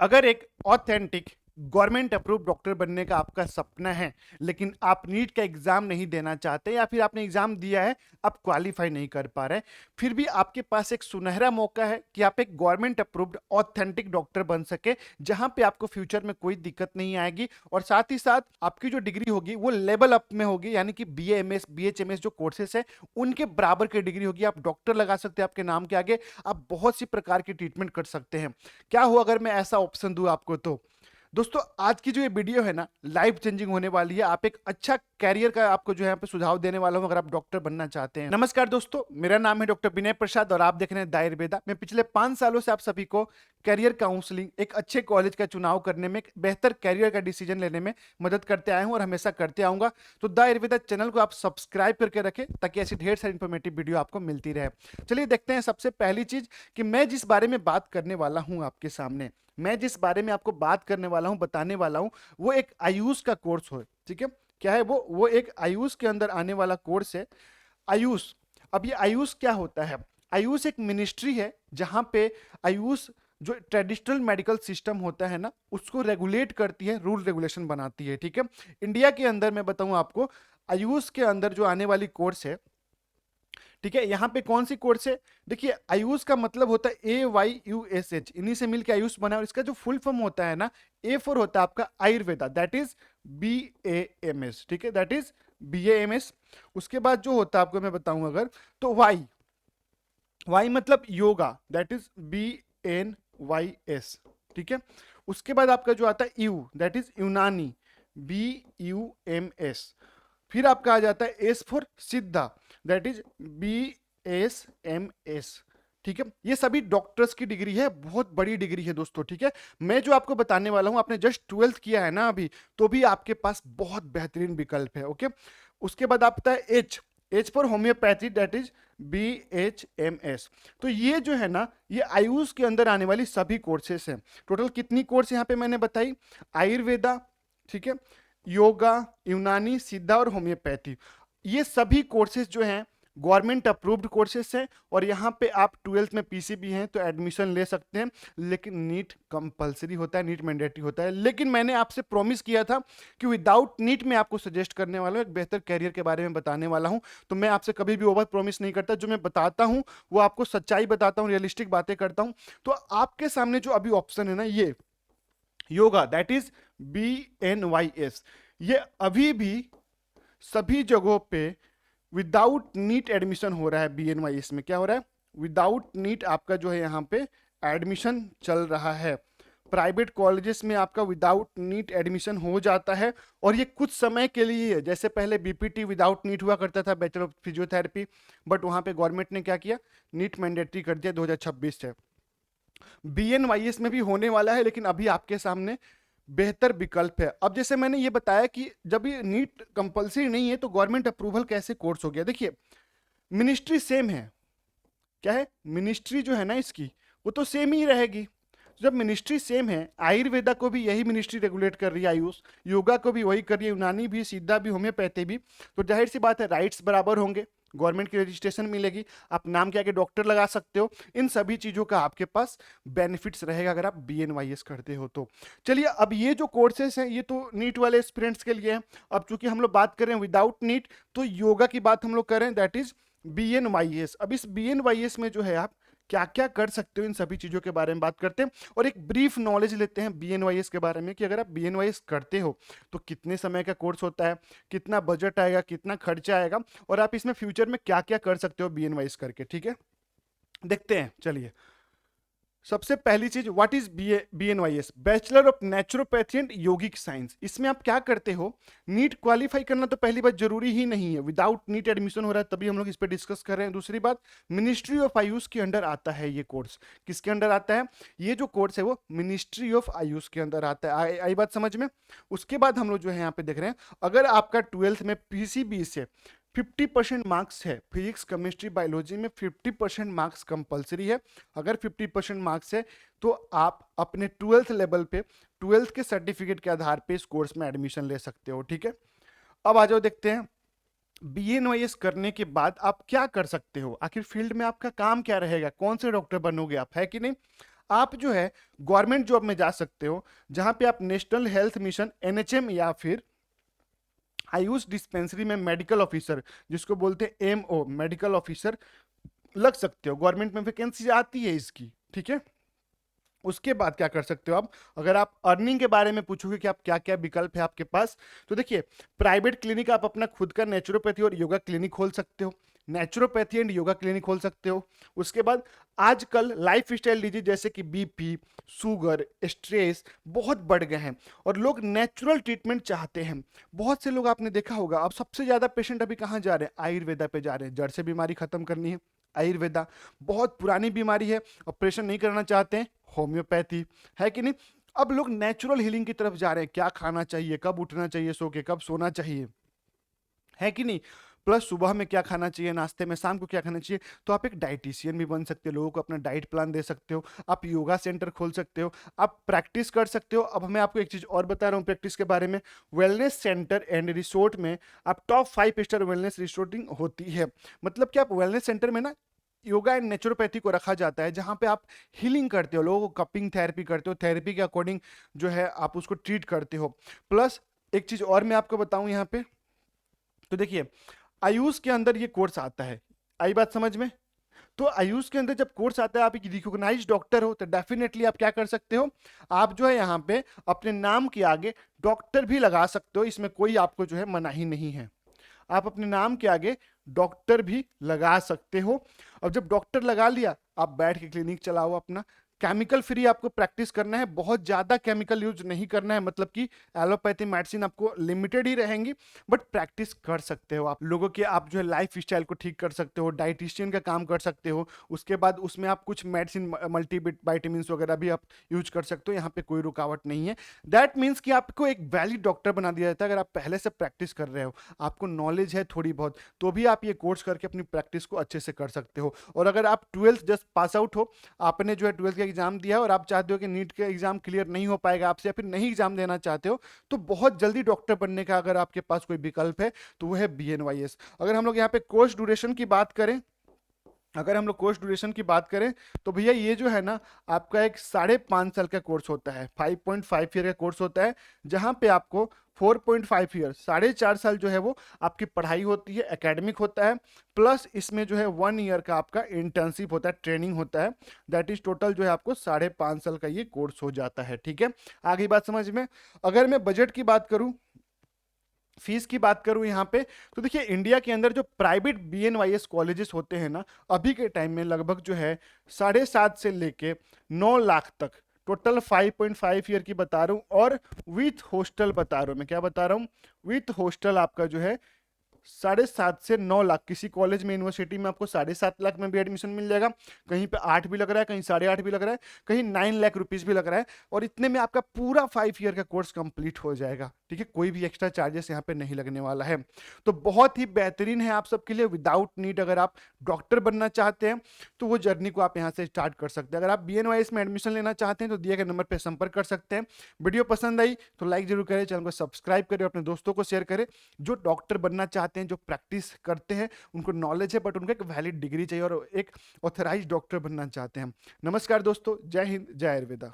अगर एक authentic government approve doctor बनने का आपका सपना है, लेकिन आप नीट का एग्जाम नहीं देना चाहते या फिर आपने एग्जाम दिया है, आप क्वालिफाई नहीं कर पा रहे, फिर भी आपके पास एक सुनहरा मौका है कि आप एक गवर्नमेंट अप्रूव्ड ऑथेंटिक डॉक्टर बन सके, जहां पे आपको फ्यूचर में कोई दिक्कत नहीं आएगी और साथ ही साथ आपकी जो डिग्री होगी वो लेवल अप में होगी, यानी कि BA MS BHMS जो कोर्सेस है उनके बराबर की डिग्री होगी। आप डॉक्टर लगा सकते हैं आपके नाम के आगे, आप बहुत सी प्रकार की ट्रीटमेंट कर सकते हैं। क्या हो अगर मैं ऐसा ऑप्शन दूं आपको? तो दोस्तों आज की जो ये वीडियो है ना, लाइफ चेंजिंग होने वाली है। आप एक अच्छा कैरियर का आपको जो है यहाँ पे सुझाव देने वाला हूं अगर आप डॉक्टर बनना चाहते हैं। नमस्कार दोस्तों, मेरा नाम है डॉक्टर विनय प्रसाद और आप देख रहे हैं द आयुर्वेदा। मैं पिछले 5 सालों से आप सभी को कैरियर काउंसलिंग, एक अच्छे कॉलेज का चुनाव करने में, एक बेहतर कैरियर का डिसीजन लेने में मदद करते आया हूं और हमेशा करते आऊंगा। तो द आयुर्वेदा चैनल को आप सब्सक्राइब करके रखें ताकि ऐसी ढेर सारी इंफॉर्मेटिव वीडियो आपको मिलती रहे। चलिए देखते हैं सबसे पहली चीज कि मैं जिस बारे में बात करने वाला हूं आपके सामने, मैं जिस बारे में आपको बात करने वाला हूं, बताने वाला हूं, वो एक आयुष का कोर्स हो। ठीक है, क्या है वो एक आयुष के अंदर आने वाला कोर्स है। आयुष, अब ये आयुष क्या होता है? आयुष एक मिनिस्ट्री है जहां पे आयुष जो ट्रेडिशनल मेडिकल सिस्टम होता है ना, उसको रेगुलेट करती है, रूल रेगुलेशन बनाती है। ठीक है, इंडिया के अंदर मैं बताऊं आपको, आयुष के अंदर जो आने वाली कोर्स है, ठीक है, यहाँ पे कौन सी कोर्स है? देखिए, आयुष का मतलब होता है AYUSH, इन्हीं से मिलकर आयुष बना, और इसका जो फुल फॉर्म होता है ना, A फॉर होता है आपका आयुर्वेदा, दैट इज BAMS। ठीक है, दैट इज BAMS। उसके बाद जो होता है आपको मैं बताऊं अगर, तो वाई मतलब योगा, दैट इज BNYS। ठीक है, उसके बाद आपका जो आता है यू, दैट इज यूनानी, BUMS। फिर आपका आ जाता है एस फॉर सिद्धा, दैट इज BSMS। ठीक है, ये सभी डॉक्टर्स की डिग्री है, बहुत बड़ी डिग्री है दोस्तों। ठीक है, मैं जो आपको बताने वाला हूं, आपने जस्ट 12th किया है ना अभी, तो भी आपके पास बहुत बेहतरीन विकल्प है। ओके, उसके बाद आता है H for homeopathy, that is BHMS। तो ये जो है ना, ये आयुष के अंदर आने वाली सभी कोर्सेस हैं। टोटल कितनी कोर्स यहाँ पे मैंने बताई? आयुर्वेदा, ठीक है, योगा, यूनानी, सिद्धा और होम्योपैथी, ये सभी कोर्सेज जो हैं गवर्नमेंट अप्रूव्ड कोर्सेज हैं और यहाँ पे आप 12th में PCB हैं तो एडमिशन ले सकते हैं, लेकिन नीट कंपलसरी होता है, नीट मैंडेटरी होता है। लेकिन मैंने आपसे प्रॉमिस किया था कि विदाउट नीट मैं आपको सजेस्ट करने वाला हूँ, एक बेहतर कैरियर के बारे में बताने वाला हूँ। तो मैं आपसे कभी भी ओवर प्रॉमिस नहीं करता, जो मैं बताता हूँ वो आपको सच्चाई बताता हूँ, रियलिस्टिक बातें करता हूँ। तो आपके सामने जो अभी ऑप्शन है ना, ये योगा, दैट इज BNYS, ये अभी भी सभी जगहों पे विदाउट नीट एडमिशन हो रहा है। BNYS में क्या हो रहा है? विदाउट नीट आपका जो है यहाँ पे एडमिशन चल रहा है। प्राइवेट कॉलेजेस में आपका विदाउट नीट एडमिशन हो जाता है और ये कुछ समय के लिए है। जैसे पहले BPT विदाउट नीट हुआ करता था, बैचलर ऑफ फिजियोथेरेपी, बट वहां पे गवर्नमेंट ने क्या किया? नीट मैंडेटरी कर दिया 2026 से। BNYS में भी होने वाला है, लेकिन अभी आपके सामने बेहतर विकल्प है। अब जैसे मैंने ये बताया कि जब ये नीट कंपलसरी नहीं है तो गवर्नमेंट अप्रूवल कैसे कोर्स हो गया? देखिए, मिनिस्ट्री सेम है। क्या है? मिनिस्ट्री जो है ना इसकी, वो तो सेम ही रहेगी। जब मिनिस्ट्री सेम है, आयुर्वेदा को भी यही मिनिस्ट्री रेगुलेट कर रही है, आयुष, योगा को भी वही कर रही है, यूनानी भी, सिद्धा भी, होम्योपैथी भी, तो जाहिर सी बात है राइट्स बराबर होंगे, गवर्नमेंट की रजिस्ट्रेशन मिलेगी, आप नाम के आगे डॉक्टर लगा सकते हो। इन सभी चीजों का आपके पास बेनिफिट्स रहेगा अगर आप BNYS करते हो तो। चलिए, अब ये जो कोर्सेस हैं ये तो नीट वाले स्टूडेंट्स के लिए हैं। अब चूंकि हम लोग बात कर रहे हैं विदाउट नीट, तो योगा की बात हम लोग कर रहे हैं, दैट इज BNYS। अब इस BNYS में जो है आप क्या क्या कर सकते हो, इन सभी चीजों के बारे में बात करते हैं और एक ब्रीफ नॉलेज लेते हैं BNYS के बारे में कि अगर आप BNYS करते हो तो कितने समय का कोर्स होता है, कितना बजट आएगा, कितना खर्चा आएगा और आप इसमें फ्यूचर में क्या क्या कर सकते हो BNYS करके। ठीक है, देखते हैं। चलिए, सबसे पहली चीज, what is BNYS? Bachelor of naturopathy and yogic science. इसमें आप क्या करते हो? नीट क्वालिफाई करना तो पहली बात जरूरी ही नहीं है, विदाउट नीट एडमिशन हो रहा है, तभी हम लोग इस पर डिस्कस कर रहे हैं। दूसरी बात, मिनिस्ट्री ऑफ आयुष के अंडर आता है ये कोर्स। किसके अंडर आता है? ये जो कोर्स है वो मिनिस्ट्री ऑफ आयुष के अंदर आता है। आई बात समझ में? उसके बाद हम लोग जो है यहाँ पे देख रहे हैं, अगर आपका 12th में PCB से 50% मार्क्स है, फिजिक्स केमिस्ट्री बायोलॉजी में 50% मार्क्स कंपलसरी है। अगर 50% मार्क्स है तो आप अपने 12th लेवल पे 12th के सर्टिफिकेट के आधार पे इस कोर्स में एडमिशन ले सकते हो। ठीक है, अब आ जाओ देखते हैं BNYS करने के बाद आप क्या कर सकते हो, आखिर फील्ड में आपका काम क्या रहेगा, कौन से डॉक्टर बनोगे आप, है कि नहीं? आप जो है गवर्नमेंट जॉब में जा सकते हो, जहां पे आप नेशनल हेल्थ मिशन एनएचएम या फिर आयुष डिस्पेंसरी में मेडिकल ऑफिसर, जिसको बोलते हैं एमओ, मेडिकल ऑफिसर लग सकते हो। गवर्नमेंट में वैकेंसी आती है इसकी, ठीक है। उसके बाद क्या कर सकते हो आप, अगर आप अर्निंग के बारे में पूछोगे कि आप क्या क्या विकल्प है आपके पास, तो देखिए प्राइवेट क्लिनिक, आप अपना खुद का नेचुरोपैथी और योगा क्लिनिक खोल सकते हो, नेचुरोपैथी एंड योगा क्लिनिक खोल सकते हो। उसके बाद आजकल लाइफ स्टाइल डिजीज जैसे कि बीपी, शुगर, स्ट्रेस बहुत बढ़ गए हैं और लोग नेचुरल ट्रीटमेंट चाहते हैं। बहुत से लोग आपने देखा होगा, अब सबसे ज्यादा पेशेंट अभी कहाँ जा रहे हैं, आयुर्वेदा पे जा रहे हैं। जड़ से बीमारी खत्म करनी है, आयुर्वेदा। बहुत पुरानी बीमारी है, ऑपरेशन नहीं करना चाहते हैं, होम्योपैथी, है कि नहीं। अब लोग नेचुरल हीलिंग की तरफ जा रहे हैं, क्या खाना चाहिए, कब उठना चाहिए सो के, कब सोना चाहिए, है कि नहीं। प्लस सुबह में क्या खाना चाहिए, नाश्ते में, शाम को क्या खाना चाहिए। तो आप एक डाइटिशियन भी बन सकते हो, लोगों को अपना डाइट प्लान दे सकते हो, आप योगा सेंटर खोल सकते हो, आप प्रैक्टिस कर सकते हो। अब मैं आपको एक चीज और बता रहा हूँ प्रैक्टिस के बारे में, वेलनेस सेंटर एंड रिसोर्ट में आप टॉप 5 स्टार वेलनेस रिसोर्टिंग होती है। मतलब कि आप वेलनेस सेंटर में ना योगा एंड नेचुरोपैथी को रखा जाता है, जहां पे आप हीलिंग करते हो, लोगों को कपिंग थेरेपी करते हो, थेरेपी के अकॉर्डिंग जो है आप उसको ट्रीट करते हो। प्लस एक चीज और मैं आपको बताऊं यहाँ पे, तो देखिए आयुष के अंदर ये कोर्स आता है, आई बात समझ में। तो आयुष के अंदर जब कोर्स आता है, आप एक रिकॉग्नाइज डॉक्टर हो, तो डेफिनेटली आप क्या कर सकते हो, आप जो है यहाँ पे अपने नाम के आगे डॉक्टर भी लगा सकते हो, इसमें कोई आपको जो है मनाही नहीं है। आप अपने नाम के आगे डॉक्टर भी लगा सकते हो। अब जब डॉक्टर लगा लिया, आप बैठ के क्लिनिक चलाओ अपना, केमिकल फ्री आपको प्रैक्टिस करना है, बहुत ज्यादा केमिकल यूज नहीं करना है, मतलब कि एलोपैथी मेडिसिन आपको लिमिटेड ही रहेंगी, बट प्रैक्टिस कर सकते हो आप लोगों के, आप जो है लाइफ स्टाइल को ठीक कर सकते हो, डाइटिशियन का काम कर सकते हो। उसके बाद उसमें आप कुछ मेडिसिन, मल्टी वाइटामिन वगैरह भी आप यूज कर सकते हो, यहाँ पे कोई रुकावट नहीं है। दैट मीन्स कि आपको एक वैलिड डॉक्टर बना दिया जाता है अगर आप पहले से प्रैक्टिस कर रहे हो, आपको नॉलेज है थोड़ी बहुत, तो भी आप ये कोर्स करके अपनी प्रैक्टिस को अच्छे से कर सकते हो। और अगर आप 12th जस्ट पास आउट हो, आपने जो है 12th का एग्जाम दिया और आप चाहते हो कि नीट का एग्जाम क्लियर नहीं हो पाएगा आपसे, या फिर नहीं एग्जाम देना चाहते हो, तो बहुत जल्दी डॉक्टर बनने का अगर आपके पास कोई विकल्प है तो वो है BNYS। अगर हम लोग यहाँ पे कोर्स ड्यूरेशन की बात करें, अगर हम लोग कोर्स ड्यूरेशन की बात करें, तो भैया ये जो है ना आपका एक 5.5 साल का कोर्स होता है, 5.5 ईयर का कोर्स होता है, जहां पे आपको 4.5 ईयर, 4.5 साल जो है वो आपकी पढ़ाई होती है, एकेडमिक होता है, प्लस इसमें जो है 1 ईयर का आपका इंटर्नशिप होता है, ट्रेनिंग होता है। दैट इज टोटल जो है आपको 5.5 साल का ये कोर्स हो जाता है, ठीक है। आगे बात समझ में। अगर मैं बजट की बात करूं, फीस की बात करूं यहाँ पे, तो देखिए इंडिया के अंदर जो प्राइवेट BNYS कॉलेजेस होते हैं ना, अभी के टाइम में लगभग जो है 7.5 से लेके 9 लाख तक, टोटल 5.5 ईयर की बता रहा हूं, और विथ हॉस्टल बता रहा हूं, मैं क्या बता रहा हूं, विथ हॉस्टल आपका जो है 7.5 से 9 लाख। किसी कॉलेज में, यूनिवर्सिटी में आपको 7.5 लाख में भी एडमिशन मिल जाएगा, कहीं पे 8 भी लग रहा है, कहीं 8.5 भी लग रहा है, कहीं 9 लाख रुपीज भी लग रहा है, और इतने में आपका पूरा 5 ईयर का कोर्स कंप्लीट हो जाएगा, ठीक है। कोई भी एक्स्ट्रा चार्जेस यहाँ पे नहीं लगने वाला है। तो बहुत ही बेहतरीन है आप सबके लिए, विदाउट नीड अगर आप डॉक्टर बनना चाहते हैं तो वो जर्नी को आप यहाँ से स्टार्ट कर सकते हैं। अगर आप BNYS में एडमिशन लेना चाहते हैं तो दिए गए नंबर पर संपर्क कर सकते हैं। वीडियो पसंद आई तो लाइक जरूर करें, चैनल को सब्सक्राइब करें, अपने दोस्तों को शेयर करें जो डॉक्टर बनना चाहते हैं, जो प्रैक्टिस करते हैं, उनको नॉलेज है बट उनको एक वैलिड डिग्री चाहिए और एक ऑथराइज डॉक्टर बनना चाहते हैं। नमस्कार दोस्तों, जय हिंद, जय आयुर्वेदा।